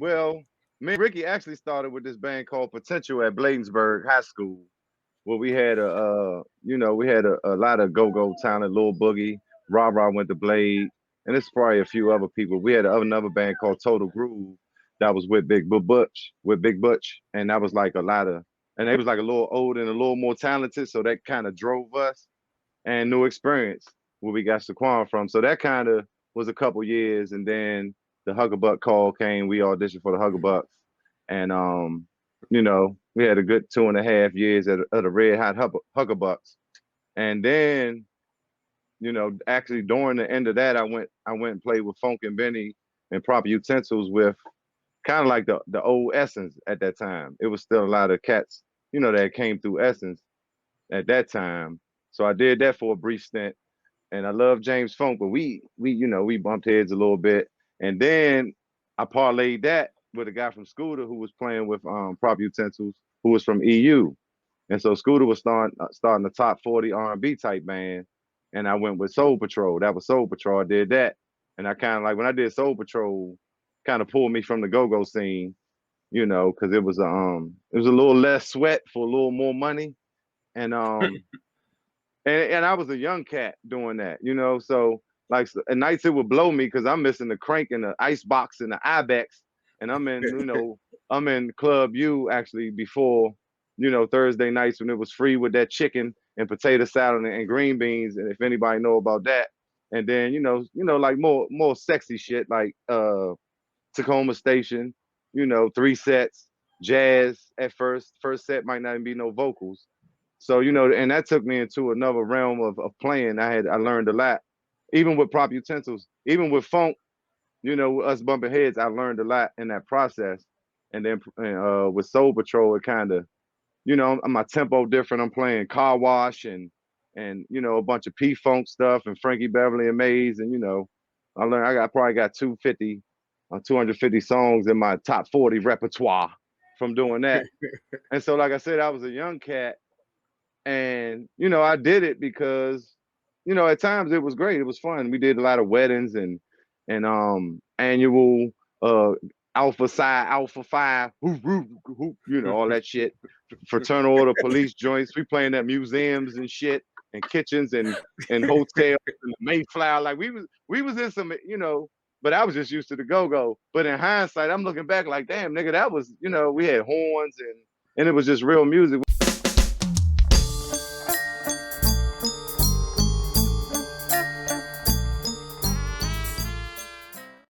Well, me and Ricky actually started with this band called Potential at Bladensburg High School, where we had we had a lot of go-go talent, Lil Boogie, Ra Ra went to Blade, and it's probably a few other people. We had another band called Total Groove that was with Big Butch, and that was like a lot of, and they was like a little older and a little more talented, so that kind of drove us and new experience where we got Saquon from. So that kind of was a couple years, and then the Huggerbuck call came. We auditioned for the Huggerbucks, and we had a good 2.5 years at the Red Hot Huggerbucks, and then actually during the end of that, I went and played with Funk and Benny and Proper Utensils with kind of like the old Essence at that time. It was still a lot of cats, that came through Essence at that time. So I did that for a brief stint, and I love James Funk, but we bumped heads a little bit, and then I parlayed that with a guy from Scooter who was playing with Prop Utensils, who was from EU, and so Scooter was starting the top 40 R&B type band, and I went with Soul Patrol. That was Soul Patrol. I did that, and I kind of like when I did Soul Patrol, kind of pulled me from the go-go scene, because it was a little less sweat for a little more money, and and I was a young cat doing that, So like at nights it would blow me because I'm missing the crank and the ice box and the ibex, and I'm in Club U actually before, Thursday nights when it was free with that chicken and potato salad and green beans, and if anybody know about that, and then like more sexy shit like Tacoma Station, 3 sets, jazz at first. First set might not even be no vocals. So, and that took me into another realm of playing. I learned a lot, even with Prop Utensils, even with Funk, us bumping heads, I learned a lot in that process. And then with Soul Patrol, it kind of, my tempo different. I'm playing Car Wash and a bunch of P-Funk stuff and Frankie Beverly and Maze. And, I probably got 250 songs in my top 40 repertoire from doing that. And so, like I said, I was a young cat. And, I did it because, at times it was great. It was fun. We did a lot of weddings and annual Alpha Psi, Alpha Phi, whoop, whoop, whoop, all that shit. Fraternal order police joints. We playing at museums and shit and kitchens and hotels and the Mayflower. Like we was in some, but I was just used to the go-go. But in hindsight, I'm looking back like, damn, nigga, that was, we had horns and it was just real music.